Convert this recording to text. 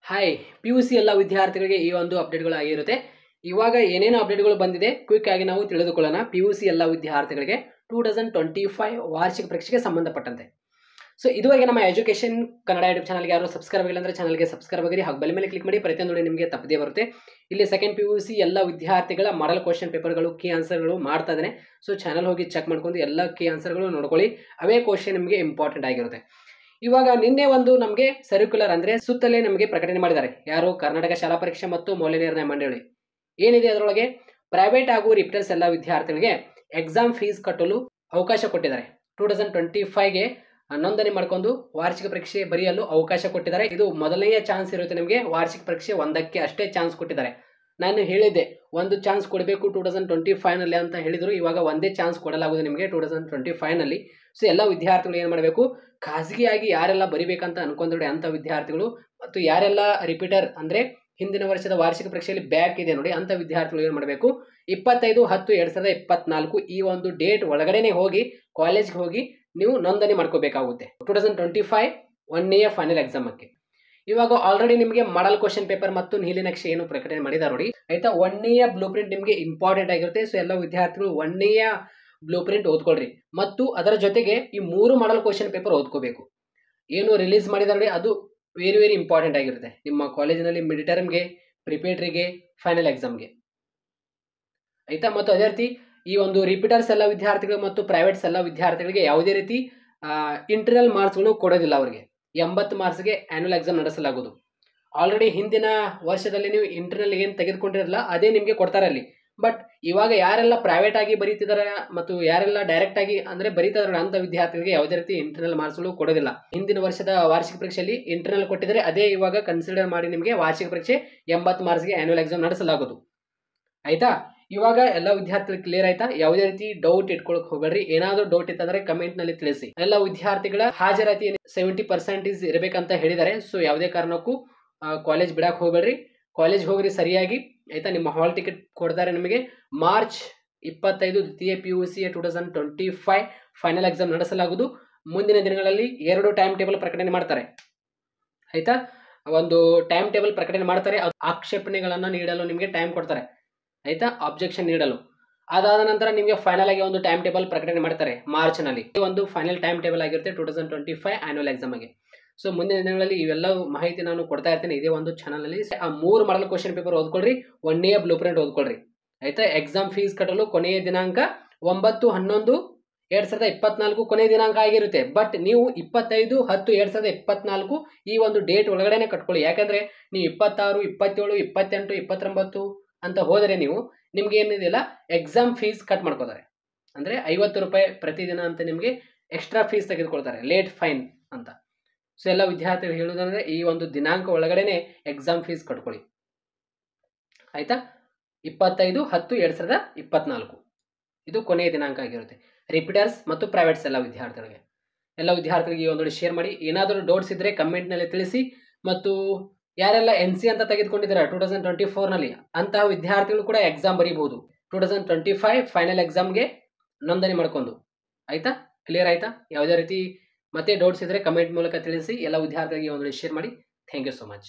Hi PUC ಎಲ್ಲ ವಿದ್ಯಾರ್ಥಿಗಳಿಗೆ ಈ ಒಂದು ಅಪ್ಡೇಟ್ಗಳು ಆಗಿರುತ್ತೆ. ಇವಾಗ ಏನೇನು ಅಪ್ಡೇಟ್ಗಳು ಬಂದಿದೆ ಕ್ವಿಕ್ ಆಗಿ ನಾವು ತಿಳಿದುಕೊಳ್ಳೋಣ. PUC ಎಲ್ಲ ವಿದ್ಯಾರ್ಥಿಗಳಿಗೆ 2025 ವಾರ್ಷಿಕ ಪರೀಕ್ಷೆಗೆ ಸಂಬಂಧಪಟ್ಟಂತೆ. ಸೊ ಇದುವರೆಗೆ ನಮ್ಮ ಎಜುಕೇಶನ್ ಕನ್ನಡ ಯೂಟ್ಯೂಬ್ ಚಾನಲ್ಗೆ ಯಾರು ಸಬ್ಸ್ಕ್ರೈಬ್ ಆಗಿಲ್ಲ ಅಂದರೆ ಚಾನಲ್ಗೆ ಸಬ್ಸ್ಕ್ರೈಬ್ ಆಗಿರಿ, ಹಾಗೂ ಬೆಲ್ ಮೇಲೆ ಕ್ಲಿಕ್ ಮಾಡಿ ಪ್ರತಿಯೊಂದು ನಿಮಗೆ ತಪ್ಪದೇ ಬರುತ್ತೆ. ಇಲ್ಲಿ ಸೆಕೆಂಡ್ PUC ಎಲ್ಲ ವಿದ್ಯಾರ್ಥಿಗಳ ಮಾಡಲ್ ಕ್ವಶನ್ ಪೇಪರ್ಗಳು ಕೀ ಆನ್ಸರ್ಗಳು ಮಾಡ್ತಾ ಇದ್ದೇನೆ. ಸೊ ಚಾನಲ್ ಹೋಗಿ ಚೆಕ್ ಮಾಡ್ಕೊಂಡು ಎಲ್ಲ ಕೀ ಆನ್ಸರ್ಗಳು ನೋಡ್ಕೊಳ್ಳಿ. ಅವೇ ಕ್ವಶನ್ ನಿಮಗೆ ಇಂಪಾರ್ಟೆಂಟ್ ಆಗಿರುತ್ತೆ. ಇವಾಗ ನಿನ್ನೆ ಒಂದು ನಮಗೆ ಸರ್ಕ್ಯುಲರ್ ಅಂದರೆ ಸುತ್ತಲೇ ನಮಗೆ ಪ್ರಕಟಣೆ ಮಾಡಿದ್ದಾರೆ. ಯಾರು? ಕರ್ನಾಟಕ ಶಾಲಾ ಪರೀಕ್ಷೆ ಮತ್ತು ಮೌಲ್ಯ ನಿರ್ಣಯ ಮಂಡಳಿ. ಏನಿದೆ ಅದರೊಳಗೆ ಪ್ರೈವೇಟ್ ಹಾಗೂ ರಿಪೀಟರ್ಸ್ ಎಲ್ಲ ವಿದ್ಯಾರ್ಥಿಗಳಿಗೆ ಎಕ್ಸಾಮ್ ಫೀಸ್ ಕಟ್ಟಲು ಅವಕಾಶ ಕೊಟ್ಟಿದ್ದಾರೆ. 2025ಗೆ ನೋಂದಣಿ ಮಾಡಿಕೊಂಡು ವಾರ್ಷಿಕ ಪರೀಕ್ಷೆ ಬರೆಯಲು ಅವಕಾಶ ಕೊಟ್ಟಿದ್ದಾರೆ. ಇದು ಮೊದಲನೆಯ ಚಾನ್ಸ್ ಇರುತ್ತೆ ನಿಮಗೆ. ವಾರ್ಷಿಕ ಪರೀಕ್ಷೆ ಒಂದಕ್ಕೆ ಅಷ್ಟೇ ಚಾನ್ಸ್ ಕೊಟ್ಟಿದ್ದಾರೆ. ನಾನು ಹೇಳಿದ್ದೆ ಒಂದು ಚಾನ್ಸ್ ಕೊಡಬೇಕು 2025ನಲ್ಲಿ ಅಂತ ಹೇಳಿದರು. ಇವಾಗ ಒಂದೇ ಚಾನ್ಸ್ ಕೊಡಲಾಗುವುದು ನಿಮಗೆ 2025ನಲ್ಲಿ. ಸೊ ಎಲ್ಲ ವಿದ್ಯಾರ್ಥಿಗಳು ಏನು ಮಾಡಬೇಕು, ಖಾಸಗಿಯಾಗಿ ಯಾರೆಲ್ಲ ಬರಿಬೇಕಂತ ಅನ್ಕೊಂಡಿದ್ರೆ ಅಂಥ ವಿದ್ಯಾರ್ಥಿಗಳು ಮತ್ತು ಯಾರೆಲ್ಲ ರಿಪೀಟರ್ ಅಂದರೆ ಹಿಂದಿನ ವರ್ಷದ ವಾರ್ಷಿಕ ಪರೀಕ್ಷೆಯಲ್ಲಿ ಬ್ಯಾಕ್ ಇದೆ ನೋಡಿ ಅಂಥ ವಿದ್ಯಾರ್ಥಿಗಳು ಏನು ಮಾಡಬೇಕು, 25/10/2024 ಈ ಒಂದು ಡೇಟ್ ಒಳಗಡೆನೆ ಹೋಗಿ ಕಾಲೇಜ್ಗೆ ಹೋಗಿ ನೀವು ನೋಂದಣಿ ಮಾಡ್ಕೋಬೇಕಾಗುತ್ತೆ 2025 1 ಇಯರ್ ಫೈನಲ್ ಎಕ್ಸಾಮಕ್ಕೆ. ಇವಾಗ ಆಲ್ರೆಡಿ ನಿಮಗೆ ಮಾಡಲ್ ಕ್ವಶನ್ ಪೇಪರ್ ಮತ್ತು ನೀಲಿ ನಕ್ಷೆ ಏನು ಪ್ರಕಟಣೆ ಮಾಡಿದ್ದಾರೆ ನೋಡಿ ಆಯ್ತಾ. 1 ಇಯರ್ ಬ್ಲೂ ಪ್ರಿಂಟ್ ನಿಮಗೆ ಇಂಪಾರ್ಟೆಂಟ್ ಆಗಿರುತ್ತೆ. ಸೊ ಎಲ್ಲ ವಿದ್ಯಾರ್ಥಿಗಳು 1 ಇಯರ್ ಬ್ಲೂ ಪ್ರಿಂಟ್ ಓದ್ಕೊಳ್ರಿ ಮತ್ತು ಅದರ ಜೊತೆಗೆ ಈ 3 ಮಾಡಲ್ ಕ್ವಶನ್ ಪೇಪರ್ ಓದ್ಕೋಬೇಕು. ಏನು ರಿಲೀಸ್ ಮಾಡಿದ್ದಾರೆ ಅದು ವೆರಿ ಇಂಪಾರ್ಟೆಂಟ್ ಆಗಿರುತ್ತೆ ನಿಮ್ಮ ಕಾಲೇಜಿನಲ್ಲಿ ಮಿಡ್ ಟರ್ಮ್ಗೆ, ಪ್ರಿಪೇಟ್ರಿಗೆ, ಫೈನಲ್ ಎಕ್ಸಾಮ್ಗೆ ಆಯ್ತಾ. ಮತ್ತು ಅದೇ ರೀತಿ ಈ ಒಂದು ರಿಪೀಟರ್ಸ್ ಎಲ್ಲ ವಿದ್ಯಾರ್ಥಿಗಳು ಮತ್ತು ಪ್ರೈವೇಟ್ಸ್ ಎಲ್ಲ ವಿದ್ಯಾರ್ಥಿಗಳಿಗೆ ಯಾವುದೇ ರೀತಿ ಇಂಟರ್ನಲ್ ಮಾರ್ಕ್ಸ್ಗಳು ಕೊಡೋದಿಲ್ಲ. ಅವರಿಗೆ 80 ಮಾರ್ಕ್ಸ್ಗೆ ಆ್ಯನ್ಯುವಲ್ ಎಕ್ಸಾಮ್ ನಡೆಸಲಾಗುವುದು. ಆಲ್ರೆಡಿ ಹಿಂದಿನ ವರ್ಷದಲ್ಲಿ ನೀವು ಇಂಟರ್ನಲ್ ಏನು ತೆಗೆದುಕೊಂಡಿರಲ್ಲ ಅದೇ ನಿಮಗೆ ಕೊಡ್ತಾರೆ ಅಲ್ಲಿ. ಬಟ್ ಇವಾಗ ಯಾರೆಲ್ಲ ಪ್ರೈವೇಟ್ ಆಗಿ ಬರೀತಿದ್ದಾರೆ ಮತ್ತು ಯಾರೆಲ್ಲ ಡೈರೆಕ್ಟ್ ಆಗಿ ಅಂದರೆ ಬರೀತಿದ್ದಾರೆ ಅಂಥ ವಿದ್ಯಾರ್ಥಿಗಳಿಗೆ ಯಾವುದೇ ರೀತಿ ಇಂಟರ್ನಲ್ ಮಾರ್ಕ್ಸ್ಗಳು ಕೊಡೋದಿಲ್ಲ. ಹಿಂದಿನ ವರ್ಷದ ವಾರ್ಷಿಕ ಪರೀಕ್ಷೆಯಲ್ಲಿ ಇಂಟರ್ನಲ್ ಕೊಟ್ಟಿದ್ದಾರೆ, ಅದೇ ಇವಾಗ ಕನ್ಸಿಡರ್ ಮಾಡಿ ನಿಮಗೆ ವಾರ್ಷಿಕ ಪರೀಕ್ಷೆ 80 ಮಾರ್ಕ್ಸ್ಗೆ ಆ್ಯನ್ಯುವಲ್ ಎಕ್ಸಾಮ್ ನಡೆಸಲಾಗುವುದು ಆಯ್ತಾ. ಇವಾಗ ಎಲ್ಲ ವಿದ್ಯಾರ್ಥಿಗಳು ಕ್ಲಿಯರ್ ಆಯ್ತಾ? ಯಾವುದೇ ರೀತಿ ಡೌಟ್ ಇಟ್ಕೊಳಕ್ ಹೋಗಬೇಡ್ರಿ. ಏನಾದರೂ ಡೌಟ್ ಇತ್ತಂದ್ರೆ ಕಮೆಂಟ್ ನಲ್ಲಿ ತಿಳಿಸಿ. ಎಲ್ಲ ವಿದ್ಯಾರ್ಥಿಗಳ ಹಾಜರಾತಿ 70% ಇರಬೇಕಂತ ಹೇಳಿದ್ದಾರೆ. ಸೊ ಯಾವುದೇ ಕಾರಣಕ್ಕೂ ಕಾಲೇಜ್ ಬಿಡಕ್ಕೆ ಹೋಗಬೇಡ್ರಿ, ಕಾಲೇಜ್ ಹೋಗ್ರಿ ಸರಿಯಾಗಿ ಆಯ್ತಾ. ನಿಮ್ಮ ಹಾಲ್ ಟಿಕೆಟ್ ಕೊಡ್ತಾರೆ ನಿಮಗೆ. ಮಾರ್ಚ್ 25 ದ್ವಿತೀಯ PUC 2025 ಫೈನಲ್ ಎಕ್ಸಾಮ್ ನಡೆಸಲಾಗುವುದು. ಮುಂದಿನ ದಿನಗಳಲ್ಲಿ 2 ಟೈಮ್ ಟೇಬಲ್ ಪ್ರಕಟಣೆ ಮಾಡ್ತಾರೆ ಆಯ್ತಾ. ಒಂದು ಟೈಮ್ ಟೇಬಲ್ ಪ್ರಕಟಣೆ ಮಾಡ್ತಾರೆ, ಆಕ್ಷೇಪಣೆಗಳನ್ನು ನೀಡಲು ನಿಮಗೆ ಟೈಮ್ ಕೊಡ್ತಾರೆ ಆಯ್ತಾ, ಅಬ್ಜೆಕ್ಷನ್ ನೀಡಲು. ಅದಾದ ನಂತರ ನಿಮಗೆ ಫೈನಲ್ ಆಗಿ ಒಂದು ಟೈಮ್ ಟೇಬಲ್ ಪ್ರಕಟಣೆ ಮಾಡ್ತಾರೆ ಮಾರ್ಚ್ನಲ್ಲಿ. ಒಂದು ಫೈನಲ್ ಟೈಮ್ ಟೇಬಲ್ ಆಗಿರುತ್ತೆ 2025 ಆನ್ಯುವಲ್ ಎಕ್ಸಾಮ್ಗೆ. ಸೊ ಮುಂದಿನ ದಿನಗಳಲ್ಲಿ ಇವೆಲ್ಲ ಮಾಹಿತಿ ನಾನು ಕೊಡ್ತಾ ಇರ್ತೇನೆ ಇದೇ ಒಂದು ಚಾನಲ್ನಲ್ಲಿ. ಆ 3 ಮಾಡಲ್ ಕ್ವಶನ್ ಪೇಪರ್ ಓದ್ಕೊಳ್ರಿ, 1 ಇಯರ್ ಬ್ಲೂ ಪ್ರಿಂಟ್ ಓದ್ಕೊಳ್ರಿ ಆಯ್ತಾ. ಎಕ್ಸಾಮ್ ಫೀಸ್ ಕಟ್ಟಲು ಕೊನೆಯ ದಿನಾಂಕ 9/11/2024 ಕೊನೆಯ ದಿನಾಂಕ ಆಗಿರುತ್ತೆ. ಬಟ್ ನೀವು 25/10/2024 ಈ ಒಂದು ಡೇಟ್ ಒಳಗಡೆನೆ ಕಟ್ಕೊಳ್ಳಿ. ಯಾಕಂದ್ರೆ ನೀವು 26, 27, 28, 29 ಅಂತ ಹೋದರೆ ನಿಮ್ಗೆ ಏನಿದೆಯಲ್ಲ ಎಕ್ಸಾಮ್ ಫೀಸ್ ಕಟ್ ಮಾಡ್ಕೋತಾರೆ. ಅಂದರೆ 50 ರೂಪಾಯಿ ಪ್ರತಿದಿನ ಅಂತ ನಿಮಗೆ ಎಕ್ಸ್ಟ್ರಾ ಫೀಸ್ ತೆಗೆದುಕೊಳ್ತಾರೆ, ಲೇಟ್ ಫೈನ್ ಅಂತ. ಸೊ ಎಲ್ಲ ವಿದ್ಯಾರ್ಥಿಗಳು ಹೇಳುವುದಂದ್ರೆ ಈ ಒಂದು ದಿನಾಂಕ ಒಳಗಡೆನೆ ಎಕ್ಸಾಮ್ ಫೀಸ್ ಕಟ್ಕೊಳ್ಳಿ ಆಯ್ತಾ. 25/10/2024 ಇದು ಕೊನೆಯ ದಿನಾಂಕ ಆಗಿರುತ್ತೆ ರಿಪೀಟರ್ಸ್ ಮತ್ತು ಪ್ರೈವೇಟ್ಸ್ ಎಲ್ಲ ವಿದ್ಯಾರ್ಥಿಗಳಿಗೆ. ಎಲ್ಲ ವಿದ್ಯಾರ್ಥಿಗಳಿಗೆ ಈ ಒಂದು ಶೇರ್ ಮಾಡಿ. ಏನಾದರೂ ಡೌಟ್ಸ್ ಇದ್ದರೆ ಕಮೆಂಟ್ನಲ್ಲಿ ತಿಳಿಸಿ. ಮತ್ತು ಯಾರೆಲ್ಲ NC ಅಂತ ತೆಗೆದುಕೊಂಡಿದ್ದಾರೆ 2024ನಲ್ಲಿ ಅಂತಹ ವಿದ್ಯಾರ್ಥಿಗಳು ಕೂಡ ಎಕ್ಸಾಮ್ ಬರೀಬಹುದು 2025 ಫೈನಲ್ ಎಕ್ಸಾಮ್ಗೆ ನೋಂದಣಿ ಮಾಡ್ಕೊಂಡು ಆಯ್ತಾ. ಕ್ಲಿಯರ್ ಆಯ್ತಾ? ಯಾವುದೇ ರೀತಿ ಮತ್ತೆ ಡೌಟ್ಸ್ ಇದ್ದರೆ ಕಮೆಂಟ್ ಮೂಲಕ ತಿಳಿಸಿ. ಎಲ್ಲ ವಿದ್ಯಾರ್ಥಿಗಳಿಗೆ ಒಂದು ಶೇರ್ ಮಾಡಿ. Thank you so much.